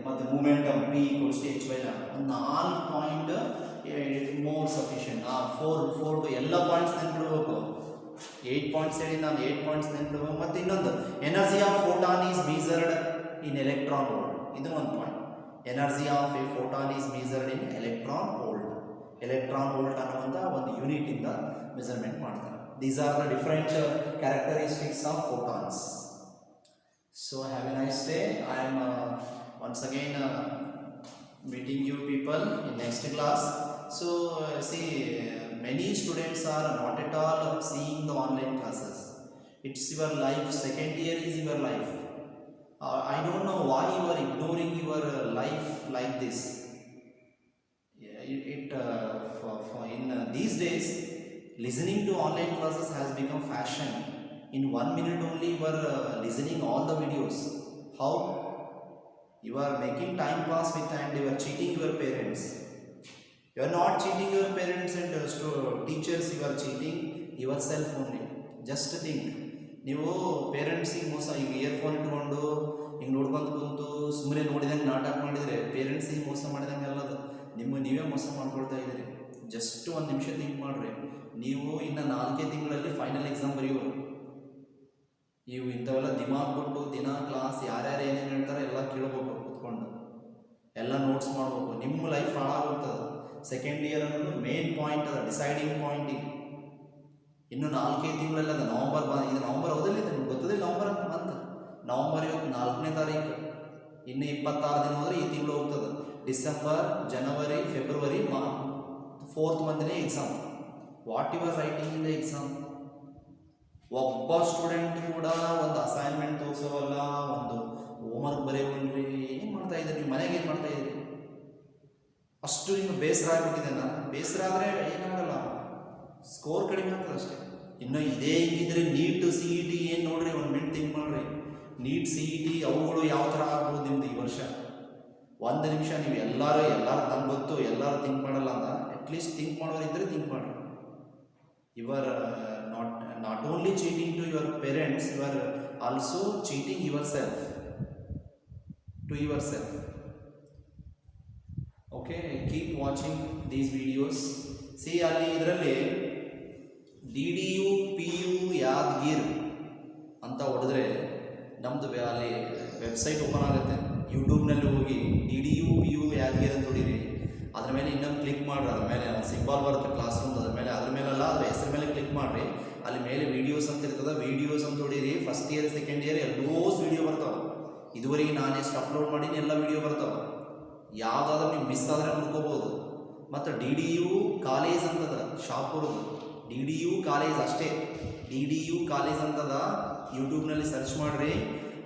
ಮತ್ತು momentum P equals to h by lambda. 4 point more sufficient. 4 to ಎಲ್ಲ points ನೆನ್ಪಿಡ್ಬೇಕು. 8 points ಹೇಳಿ ನಾನು 8 points ನೆನ್ಪಿಡ್ಬೇಕು. ಮತ್ತು ಇನ್ನೊಂದು energy of photon is measured in electron volt. ಇದು ಒಂದು point. Energy of a photon is measured in electron volt. Electron volt ಅನ್ನುವಂಥ ಒಂದು ಯೂನಿಟಿಂದ ಮೆಜರ್ಮೆಂಟ್ ಮಾಡ್ತಾರೆ. These are the different characteristics of photons. So have a nice day. I am once again meeting you people in next class. So see, many students are not at all seeing the online classes. It's your life. Second year is your life. I don't know why you are ignoring your life like this. In these days, listening to online classes has become fashion. In 1 minute only you are listening all the videos. How? You are making time pass with and you are cheating your parents. You are not cheating your parents and teachers, you are cheating yourself only. Just think. ನೀವು ಪೇರೆಂಟ್ಸಿಗೆ ಮೋಸ, ಈಗ earphone ಇಟ್ಕೊಂಡು ಹಿಂಗೆ ನೋಡ್ಕೊಂಡು ಕುಂತು ಸುಮ್ಮನೆ ನೋಡಿದಂಗೆ ನಾಟಕ ಮಾಡಿದರೆ ಪೇರೆಂಟ್ಸಿಗೆ ಮೋಸ ಮಾಡಿದಂಗೆ ಅಲ್ಲದು, ನೀವೇ ಮೋಸ ಮಾಡ್ಕೊಳ್ತಾ ಇದ್ದೀರಿ. ಜಸ್ಟ್ ಒಂದು ನಿಮಿಷ ಥಿಂಕ್ ಮಾಡಿರಿ. ನೀವು ಇನ್ನು 4 ತಿಂಗಳಲ್ಲಿ ಫೈನಲ್ ಎಕ್ಸಾಮ್ ಬರೆಯೋರು. ನೀವು ಇಂಥವೆಲ್ಲ ದಿಮಾಗ್ ಬಿಟ್ಟು ದಿನ ಕ್ಲಾಸ್ ಯಾರ್ಯಾರು ಏನೇನು ಹೇಳ್ತಾರೆ ಎಲ್ಲ ಕೇಳ್ಬೇಕು, ಕೂತ್ಕೊಂಡು ಎಲ್ಲ ನೋಟ್ಸ್ ಮಾಡ್ಬೇಕು. ನಿಮ್ಮ ಲೈಫ್ ಹಾಳಾಗೋಗ್ತದೆ. ಸೆಕೆಂಡ್ ಇಯರ್ ಅನ್ನೋದು ಮೇನ್ ಪಾಯಿಂಟ್, ಅದ ಡಿಸೈಡಿಂಗ್ ಪಾಯಿಂಟ್. ಈಗ ಇನ್ನು 4 ತಿಂಗಳಲ್ಲಿ ಅದು ನವಂಬರ್ ಇದು ನವಂಬರ್ ಹೋದಲ್ಲಿದೆ, ನಿಮ್ಗೆ ಗೊತ್ತದಿಲ್ಲ ನವಂಬರ್ ಅಂತ ಬಂತು. ನವಂಬರ್ ಇವತ್ತು 4ನೇ ತಾರೀಕು, ಇನ್ನು 26 ದಿನ ಹೋದರೆ ಈ ತಿಂಗಳು ಹೋಗ್ತದೆ. ಡಿಸೆಂಬರ್, ಜನವರಿ, ಫೆಬ್ರವರಿ, 4th ಮಂತ್ನೇ exam. What you are writing in the exam? ಒಬ್ಬ ಸ್ಟೂಡೆಂಟ್ ಕೂಡ ಒಂದು ಅಸೈನ್ಮೆಂಟ್ ತೋರಿಸೋವಲ್ಲ, ಒಂದು ಹೋಮ್ವರ್ಕ್ ಬರೆಯೋವಲ್ರಿ. ಏನು ಮಾಡ್ತಾ ಇದ್ದೀರಿ ನೀವು? ಮನೆಗೆ ಏನು ಮಾಡ್ತಾ ಇದ್ದೀರಿ? ಅಷ್ಟು ನಿಮ್ಗೆ ಬೇಸರ ಆಗಿಬಿಟ್ಟಿದೆ. ಬೇಸರ ಆದರೆ ಏನಾಗಲ್ಲ, ಸ್ಕೋರ್ ಕಡಿಮೆ ಆಗ್ತದೆ ಅಷ್ಟೇ. ಇನ್ನು ಇದೇ ಹಿಂಗಿದ್ರೆ ನೀಟ್ CET ಏನು ನೋಡ್ರಿ, 1 ಮಿನಿಟ್ ಥಿಂಕ್ ಮಾಡಿರಿ. ನೀಟ್ CET ಅವುಗಳು ಯಾವ ಥರ ಆಗ್ಬೋದು ನಿಮ್ದು ಈ ವರ್ಷ? 1 ನಿಮಿಷ ನೀವು ಎಲ್ಲರೂ ತನಗೆ ಗೊತ್ತು, ಎಲ್ಲರೂ ಥಿಂಕ್ ಮಾಡಲ್ಲ ಅಂತ ಅಟ್ಲೀಸ್ಟ್ ಥಿಂಕ್ ಮಾಡೋರಿದ್ದರೆ ಥಿಂಕ್ ಮಾಡಿರಿ. You are not only cheating to your parents, you are also cheating yourself. Okay, keep watching these videos. See, ಅಲ್ಲಿ ಇದರಲ್ಲಿ DDU PU ಯಾದಗಿರ್ ಅಂತ ಹೊಡೆದ್ರೆ ನಮ್ಮದು ಅಲ್ಲಿ ವೆಬ್ಸೈಟ್ ಓಪನ್ ಆಗುತ್ತೆ. ಯೂಟ್ಯೂಬ್ನಲ್ಲಿ ಹೋಗಿ DDU PU ಯಾದಗಿರ್ ಅಂತ ಹೊಡೀರಿ. ಅದ್ರ ಮೇಲೆ ಇನ್ನೊಂದು ಕ್ಲಿಕ್ ಮಾಡಿರಿ. ಅದ್ರ ಮೇಲೆ ಸಿಂಬಾಲ್ ಬರುತ್ತೆ ಕ್ಲಾಸ್ ರೂಮ್, ಅದ್ರ ಮೇಲೆಲ್ಲ ಅದ್ರ ಹೆಸರು ಮೇಲೆ ಕ್ಲಿಕ್ ಮಾಡಿರಿ. ಅಲ್ಲಿ ಮೇಲೆ ವೀಡಿಯೋಸ್ ಅಂತ ಇರ್ತದೆ, ವೀಡಿಯೋಸ್ ಅಂತ ಹೊಡೀರಿ. ಫಸ್ಟ್ ಇಯರ್, ಸೆಕೆಂಡ್ ಇಯರ್ ಎಲ್ಲೋಸ್ ವೀಡಿಯೋ ಬರ್ತಾವೆ. ಇದುವರೆಗೆ ನಾನು ಎಷ್ಟು ಅಪ್ಲೋಡ್ ಮಾಡೀನಿ ಎಲ್ಲ ವೀಡಿಯೋ ಬರ್ತಾವೆ. ಯಾವುದಾದ್ರೂ ನೀವು ಮಿಸ್ ಆದರೆ ನೋಡ್ಕೋಬೋದು. ಮತ್ತು DDU ಕಾಲೇಜ್ ಅಂತದ ಶಾಪುರದು, DDU ಕಾಲೇಜ್ ಅಷ್ಟೇ, DDU ಕಾಲೇಜ್ ಅಂತದ. ಯೂಟ್ಯೂಬ್ನಲ್ಲಿ ಸರ್ಚ್ ಮಾಡಿರಿ,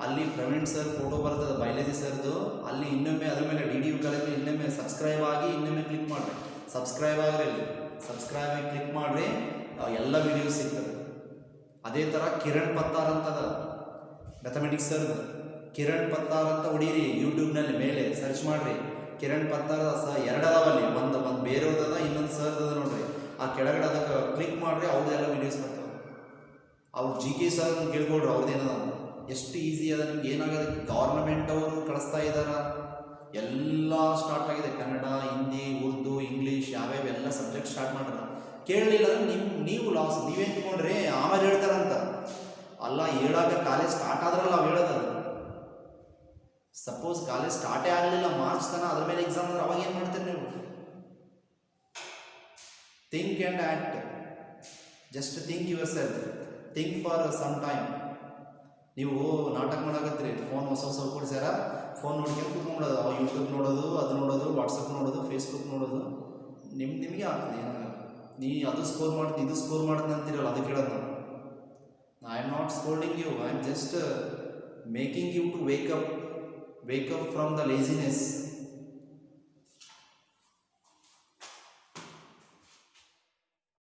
ಅಲ್ಲಿ ಪ್ರವೀಣ್ ಸರ್ ಫೋಟೋ ಬರ್ತದೆ, ಬಯಾಲಜಿ ಸರ್ದು. ಅಲ್ಲಿ ಇನ್ನೊಮ್ಮೆ ಅದ್ರ ಮೇಲೆ DDU ಕಾಲೇಜ್ ಇನ್ನೊಮ್ಮೆ ಸಬ್ಸ್ಕ್ರೈಬ್ ಆಗಿ ಇನ್ನೊಮ್ಮೆ ಕ್ಲಿಕ್ ಮಾಡಿರಿ. ಸಬ್ಸ್ಕ್ರೈಬ್ ಆಗಿರಿ, ಸಬ್ಸ್ಕ್ರೈಬ್ ಆಗಿ ಕ್ಲಿಕ್ ಮಾಡಿರಿ, ಎಲ್ಲ ವೀಡಿಯೋಸ್ ಸಿಗ್ತದೆ. ಅದೇ ಥರ ಕಿರಣ್ ಪತ್ತಾರ್ ಅಂತದ, ಮ್ಯಾಥಮೆಟಿಕ್ಸ್ ಸರ್ದು. ಕಿರಣ್ ಪತ್ತಾರ್ ಅಂತ ಹೊಡೀರಿ ಯೂಟ್ಯೂಬ್ನಲ್ಲಿ, ಮೇಲೆ ಸರ್ಚ್ ಮಾಡಿರಿ. ಕಿರಣ್ ಪತ್ತಾರ್ 2 ಅದಾವಲ್ಲಿ, ಒಂದು ಬೇರೆಯವ್ರದ, ಇನ್ನೊಂದು ಸರ್ದ ನೋಡ್ರಿ. ಆ ಕೆಳಗಡೆ ಅದಕ್ಕೆ ಕ್ಲಿಕ್ ಮಾಡಿರಿ, ಅವ್ರದ್ದೆಲ್ಲ ವೀಡಿಯೋಸ್ ಬರ್ತವೆ. ಅವ್ರು GK ಸರ್ ಕೇಳ್ಕೊಳ್ರಿ, ಅವ್ರದ್ದೇನದ ಅಂತ. ಎಷ್ಟು ಈಸಿ ಅದ ನಿಮ್ಗೆ. ಏನಾಗಿದೆ, ಗೌರ್ಮೆಂಟ್ ಅವರು ಕಳಿಸ್ತಾ ಇದ್ದಾರ, ಎಲ್ಲ ಸ್ಟಾರ್ಟ್ ಆಗಿದೆ. ಕನ್ನಡ, ಹಿಂದಿ, ಉರ್ದು, ಇಂಗ್ಲೀಷ್ ಯಾವ್ಯಾವೆಲ್ಲ ಸಬ್ಜೆಕ್ಟ್ ಸ್ಟಾರ್ಟ್ ಮಾಡ್ರ. ಕೇಳಲಿಲ್ಲ ಅಂದ್ರೆ ನೀವು ಲಾಸ್. ನೀವೇನು ತಿಳ್ಕೊಂಡ್ರಿ ಆಮೇಲೆ ಹೇಳ್ತಾರಂತ ಅಲ್ಲ, ಹೇಳಾಗ ಕಾಲೇಜ್ ಸ್ಟಾರ್ಟ್ ಆದ್ರಲ್ಲ ನಾವು ಹೇಳೋದು. ಸಪೋಸ್ ಕಾಲೇಜ್ ಸ್ಟಾರ್ಟೇ ಆಗಲಿಲ್ಲ ಮಾರ್ಚ್ ತನಕ ಅದ್ರ ಮೇಲೆ ಎಕ್ಸಾಮ್ ಅಂದ್ರೆ ಅವಾಗ ಏನು ಮಾಡ್ತೀರಿ ನೀವು? Think and act. Just think yourself, think for some time. ನೀವು ನಾಟಕ ಮಾಡಕತ್ತೀರಿ, ಫೋನ್ ಹೊಸ ಹೊಸ ಕೊಡ್ಸ್ಯಾರ, ಫೋನ್ ನೋಡ್ಕೊಂಡು ಕೂತ್ಕೊಂಡ್ಬಿಡೋದು, ಯೂಟ್ಯೂಬ್ ನೋಡೋದು, ಅದು ನೋಡೋದು, ವಾಟ್ಸಪ್ ನೋಡೋದು, ಫೇಸ್ಬುಕ್ ನೋಡೋದು, ನಿಮಗೆ ಆಗ್ತದೆ ಏನಾಗಲ್ಲ. ನೀ ಅದು ಸ್ಕೋರ್ ಮಾಡ್ತೀನಿ ಇದು ಸ್ಕೋರ್ ಮಾಡ್ತೀನಿ ಅಂತೀರಲ್ಲ, ಅದು ಕೇಳೋದು ನಾನು. I am not scolding you, I am just making you to wake up from the laziness.